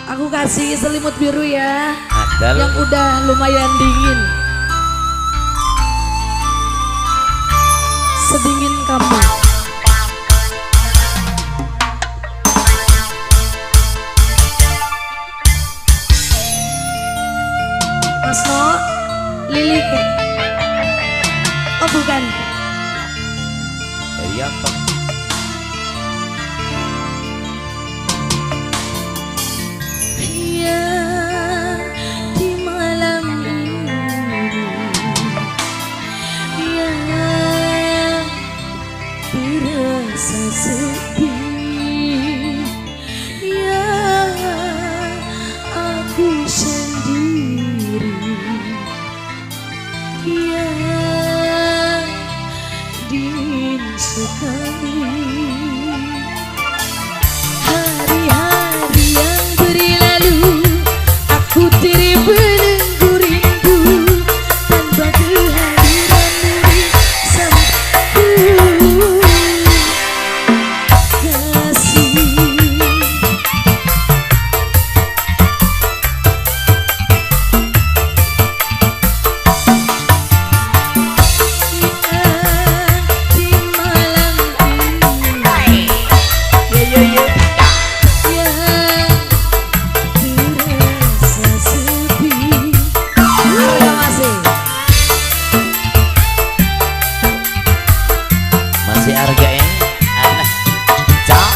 Aku kasih selimut biru ya. Adal. Yang udah lumayan dingin. Sedingin kamu. Mas No, Lili. Oh bukan. Dari apa? Ya, di malam ini yang terasa sepi, ya aku sendiri, ya dingin sekali. Hari-hari yang berlalu, aku diri menunggu rindu tanpa kehadiranmu di sampingku. Kasih, di malam ini yang terasa sepi. Harga masih. Masih harga ini? Alah. Cak.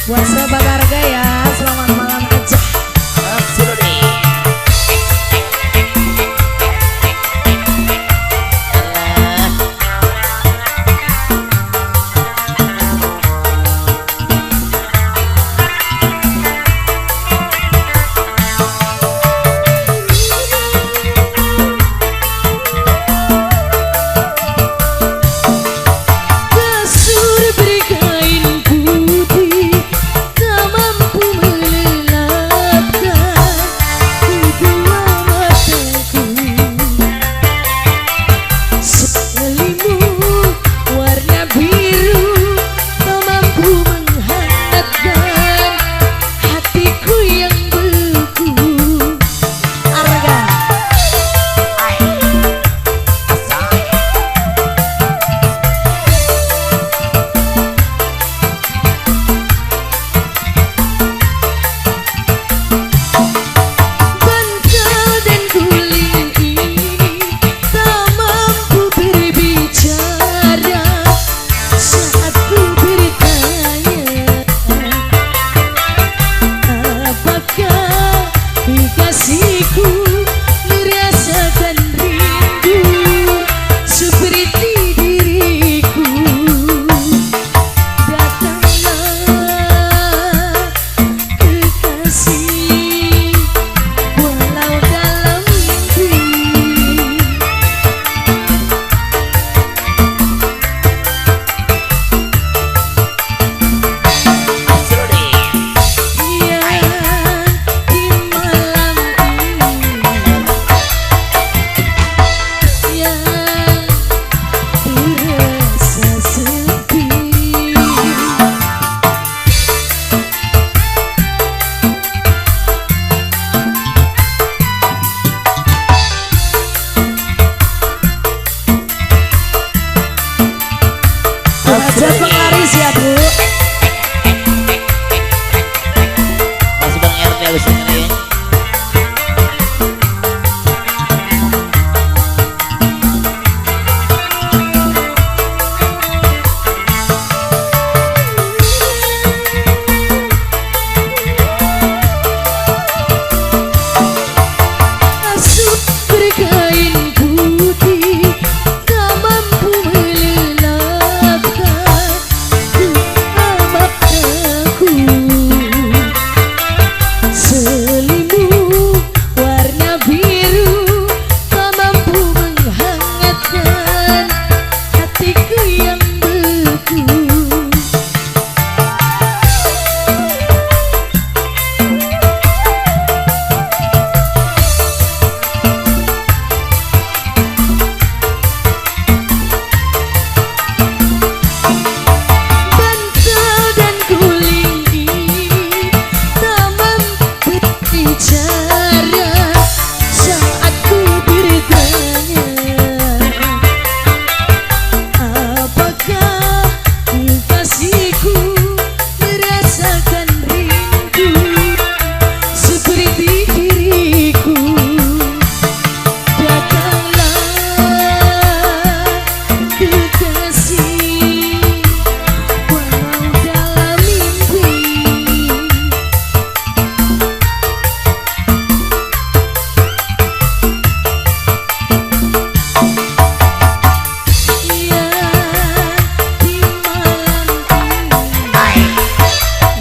Buat sahabat harga ya, selamat malam aja. Sudah deh. Alah. Kasur berkain putih, tak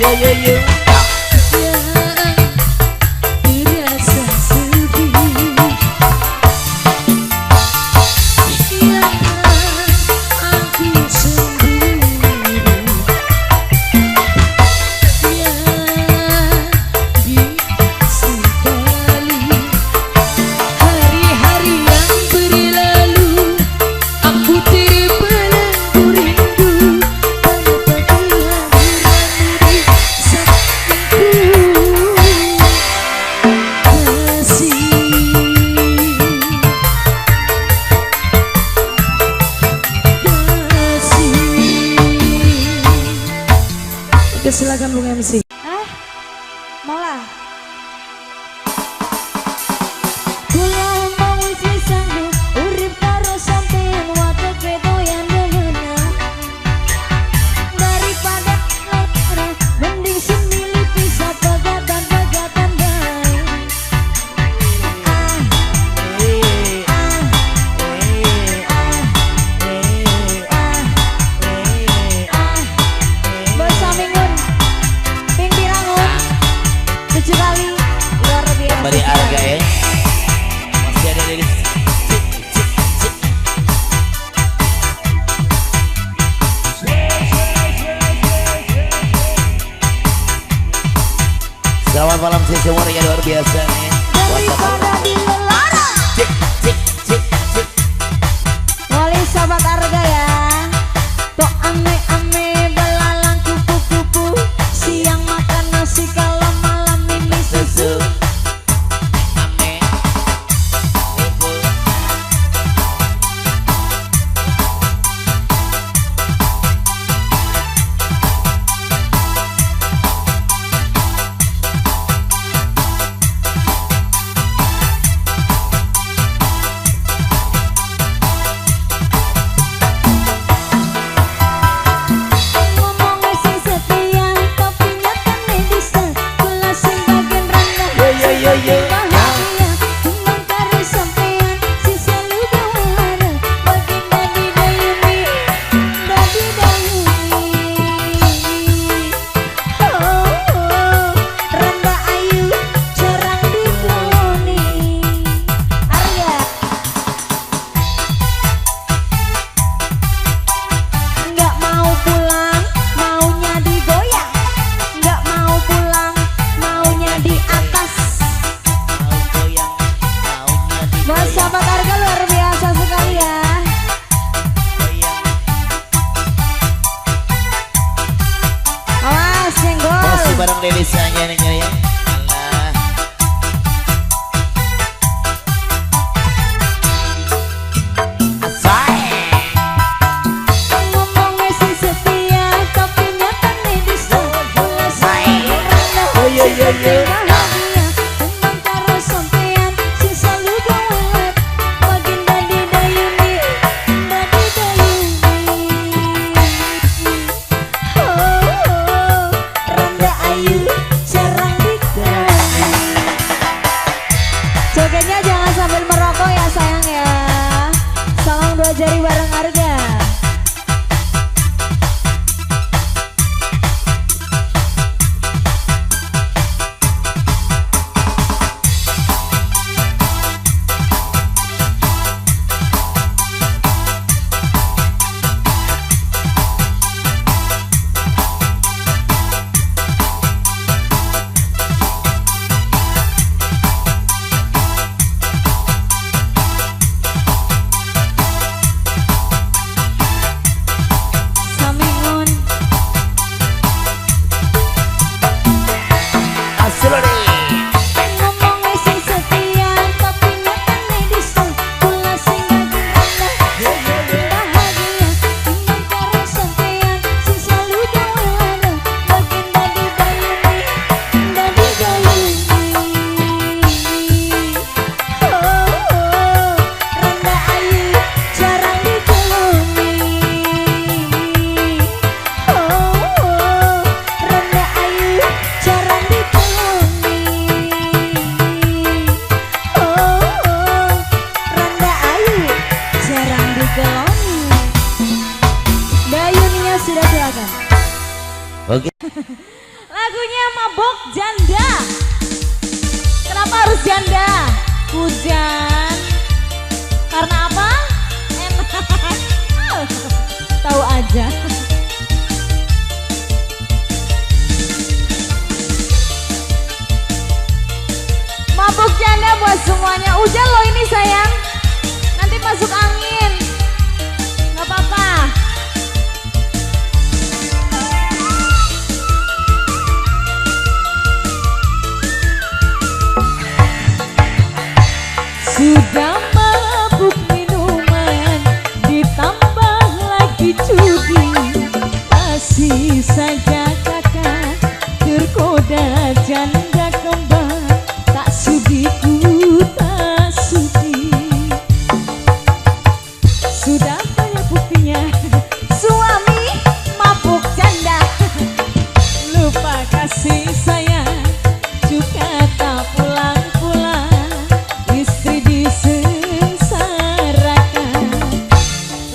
yo. Dirasa sedih, ya aku sendiri, ya sekali hari-hari yang berlalu, aku terbelenggu rindu tanpa kehadiran diri sayangku. Oke, silakan Bung MC. Malah kula mau wis sanggup urip karo sampean wae kredo yang deuna daripada lara mending semilih pisah pegatan bae. Bersamingun ping pirangun 7 kali luar biasa. Beri harga ya. Masih ada dari Selamat malam semua yang luar biasa nih. Daripada di lara Cik. wali sahabat harga ya. Tok ame-ame belalang kupu-kupu, siang makan nasi kalau malam mimi susu. Ame. Kumpul. Ngomongnya sing setia tapi nyatane bisa, kula sing bagian rendah Yo. bahagia cuman karo sampean sing selalu gawara bagian dadi dayuni. Randa ayu jarang dikeloni. Arya nggak mau pulang, maunya digoyang. Nggak mau pulang, maunya di atas. Mau goyang, maunya di Mas sahabat harga luar biasa sekali ya. goyang. Awas senggol. Masih bareng Delisanya nih ya. Alah. Asai. Ngomongnya sih setia tapi nyatane bisa. Kula sing rendah Yo. bahagia cuman karo sampean sing selalu gawat bagian dadi dayuni. Randa ayu jarang dikeloni. Jogetnya jangan sambil merokok ya sayang ya. Salam 2 jari bareng harga. Samingun Aslori. ngomongnya sing setia tapi nyatane bisa. Kula sing rendah bahagia cuman karo sampean sing selalu gawara bagian dadi dayuni. Randa ayu jarang dikeloni. Randa ayu jarang dikeloni. Randa ayu jarang dikeloni. Dayuninya sudah silakan. Oke. Lagunya Mabok Janda. Kenapa harus janda? Hujan. Karena apa? Enak. Tahu aja. Mabuk janda buat semuanya. Hujan loh ini sayang. Nanti masuk angin. Gak apa-apa. Sudah mabuk minuman, ditambah lagi judi. Masih saja kakak tergoda janda kembar. Tak sudi ku tak sudi. Sudah banyak buktinya suami mabuk janda. Lupa kasih sayang, juga tak pulang-pulang. Istri disengsarakan.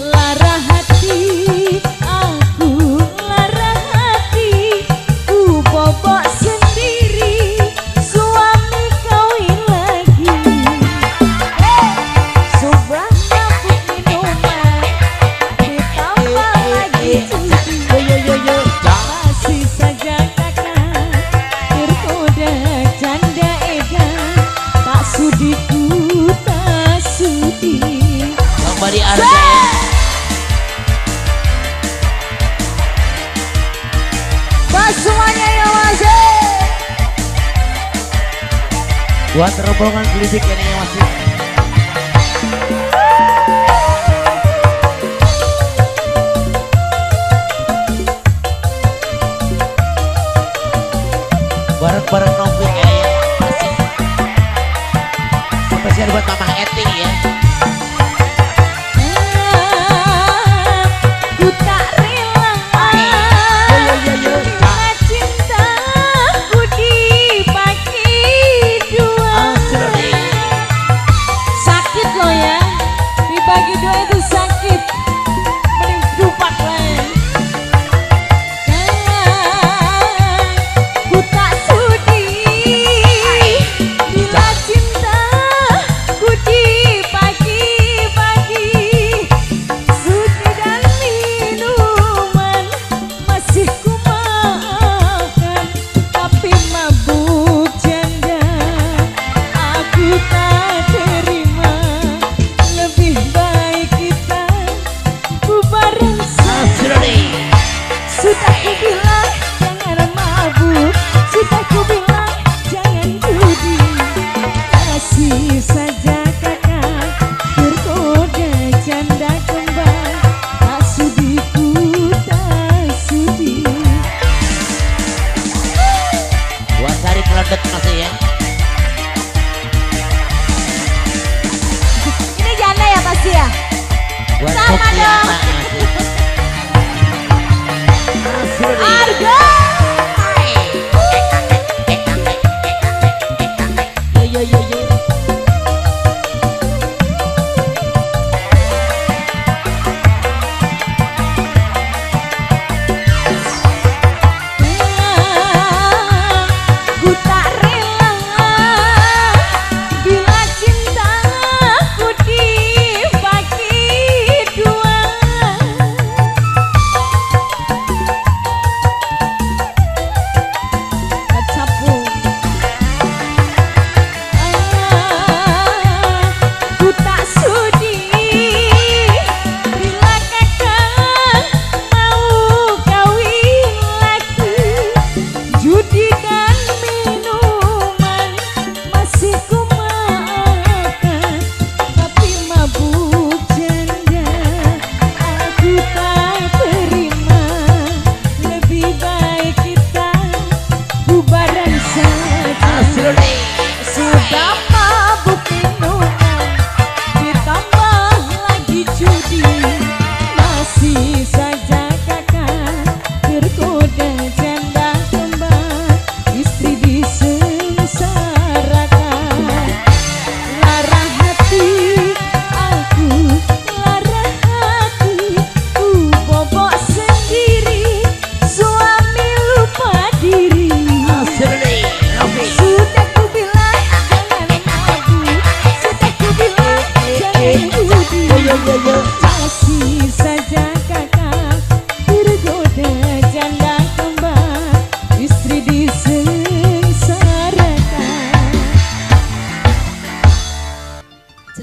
Lara hati, aku lara hati. Ku bobok sendiri, suami kawin lagi. Sudah mabuk minuman, ditambah lagi judi. Masih saja kakak tergoda janda edan. Tak sudi ku tak sudi. Kembali Arga ya. Mas semuanya ya mas. Buat rombongan Gelitik ini yang masih bareng-bareng Novik ya masih spesial buat Mama Eti ya. Ku tak rela bila cintaku dibagi dua. Sakit loh ya, dibagi dua itu sakit. Mending dupak lah. Ku tak sudi bila cintaku dibagi-bagi. Sudi dan minuman masih ku makan, tapi mabuk janda aku tak terima. Lebih baik kita bubaran saja. Sudah ku bilang jangan mabuk, sudah ku bilang jangan judi. Masih saja kakak tergoda janda kembar. Tak sudi ku tak sudi. Buat cari keledet masih ya. Ini janda ya pasti ya? Buat Sama kopi dong. anak masih. Arga. Yo. Ku tak rela bila cintaku dibagi dua.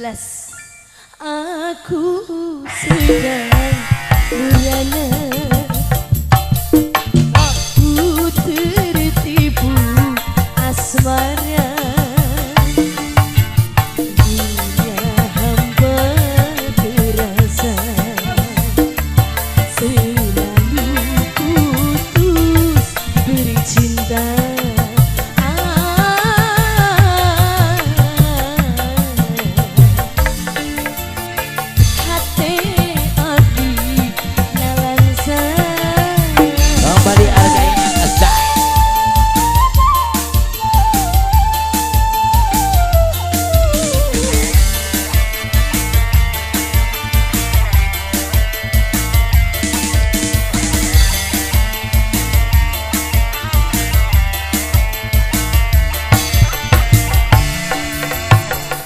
Aku sedang merana, aku tertipu asmara. Dunia hamba terasa selalu putus bercinta. Kembali hargain Azai.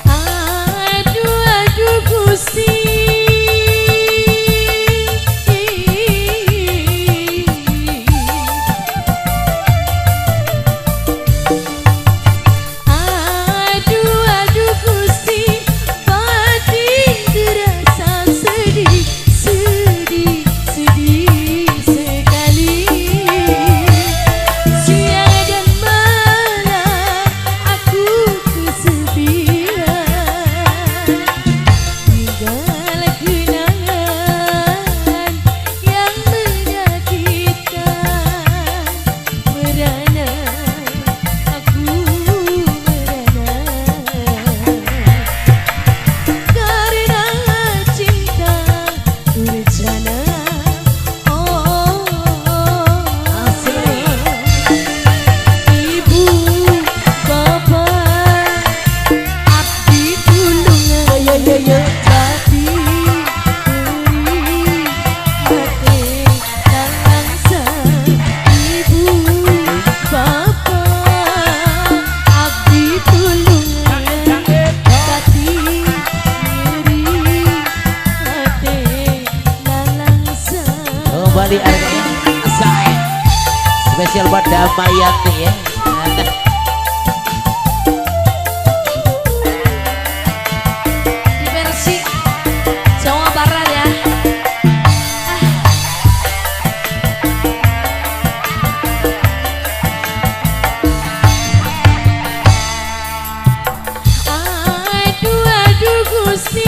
Aduh Gusti, Kembali hargain Azai. Spesial buat Damayanti ya. Di versi Jawa Barat ya. aduh Gusti.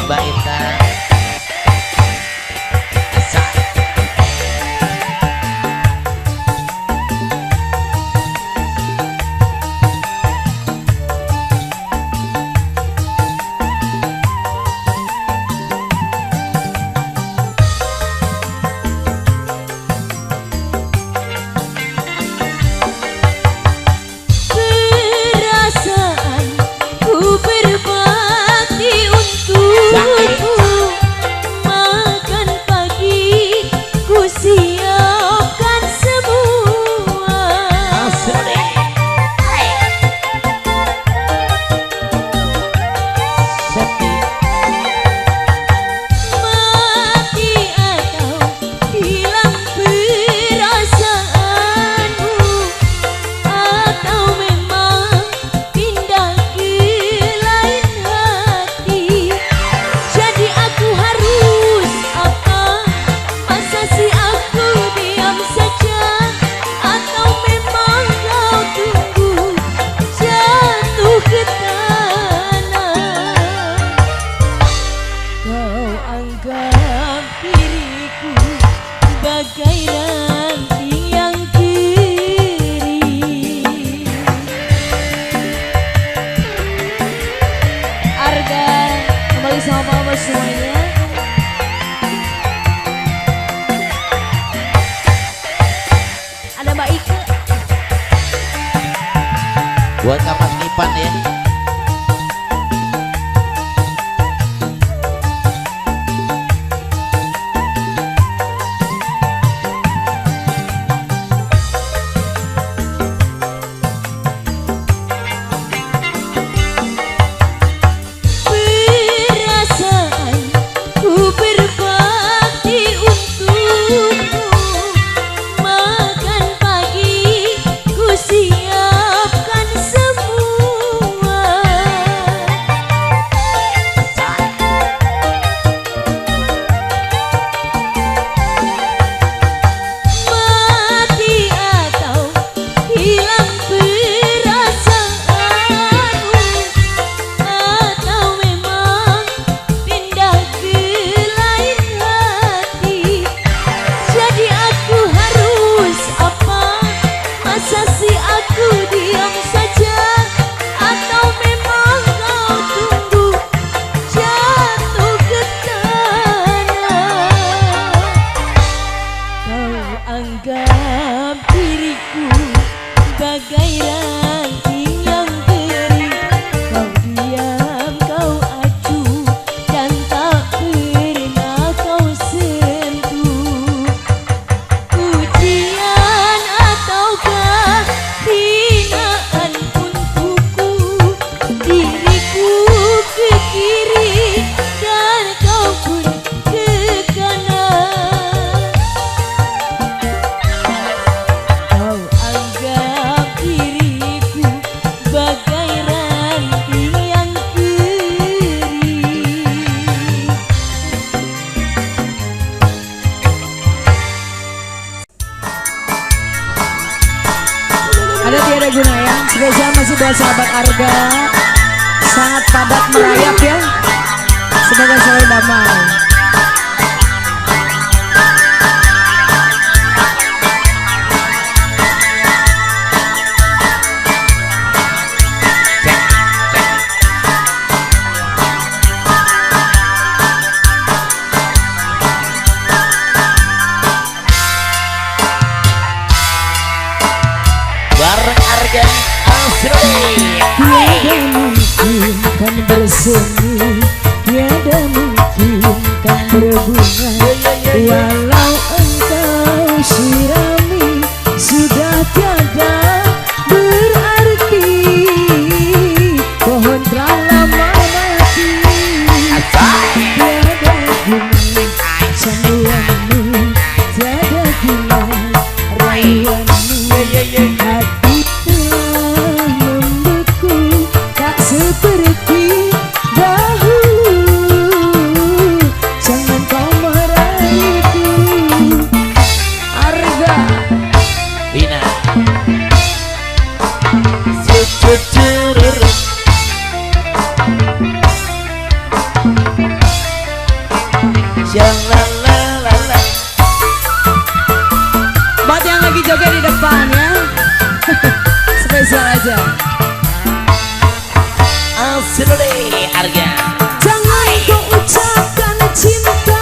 Mbak Intan. Asa. Perasaan ku berbakti untukmu, makan pagi ku siapkan semua. Mati atau hilang perasaanmu, atau memang pindah ke lain hati. Jadi aku harus apa? Masa sih aku diam saja? Atau memang kau tunggu jatuh ke tanah? Kau anggap diriku bagai ranting yang kering. Arga kembali sama mama semuanya. Ada Mbak Ike. Buat kapas Nipan ya. Perasaan ku berbakti untukmu, makan pagi ku siapkan semua. Mati atau hilang perasaanmu, atau memang pindah ke lain hati. Jadi aku harus apa? Masa sih aku diam saja? Atau memang kau tunggu jatuh ke tanah? Kau anggap diriku bagai ranting yang kering. Kau diam, kau acuh, dan tak pernah kau sentuh. Pujian ataukah hinaan untukku? Diriku ke kiri dan kau pun ke kanan. Kau anggap diriku bagai ranting yang kering. Ada Tiada Gunayang spesial masih buat sahabat Arga. Sangat padat merayap ya. Semoga selalu damai. Bareng Arga Asri. Tiada mungkin kan bersemi, tiada mungkin kan berbunga, walau engkau sirami sudah tiada berarti. Pohon telah lama mati, tiada guna sanduanmu, tiada guna rayuanmu. Hati telah membeku, tak seperti dahulu. Jangan kau meraihku, Arga Syalalala. Buat yang lagi joget di depan ya. Spesial aja. Asli harga. Jangan kau ucapkan cinta,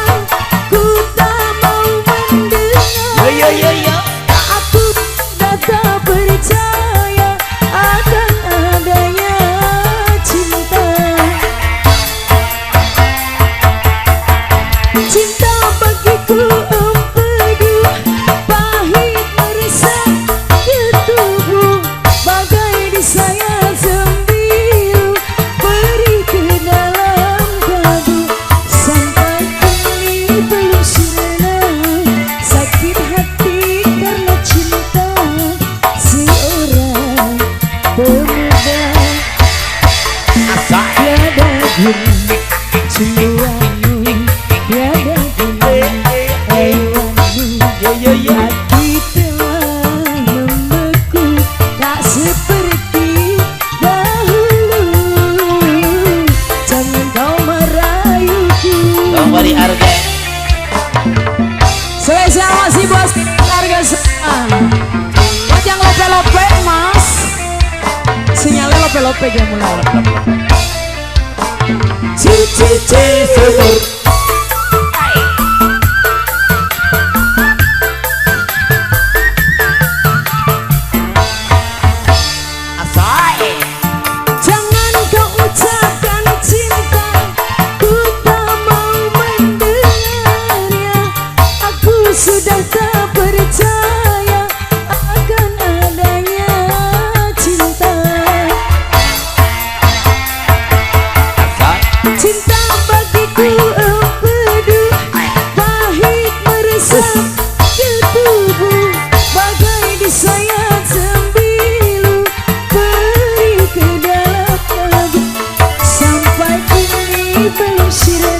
ku tak mau mendengar. Yo yo yo. Aku sudah tak percaya akan adanya cinta. Cinta bagiku empedu, pahit meresap ke tubuh, bagai disayat sembilu, beri ke dalam kalbu. Sampai kini belum sirna, sakit hati karena cinta seorang pemuda. Asal. Tiada guna cemburuanmu, tiada guna hewanmu. Yo yo yo. Hati telah membeku, tak seperti dahulu. Jangan kau merayuku. Kembali harga. Spesial masih bos harga semua. Buat yang lope-lope mas, sinyalnya lope-lope dia mulai. Cici sebur. Asal. Jangan kau ucapkan cinta, ku tak mau mendengarnya. Aku sudah tak percaya akan adanya cinta. Asal. Cinta bagiku empedu, pahit meresap ke tubuh, bagai disayat sembilu, beri ke dalam kalbu. Sampai kini belum sirna,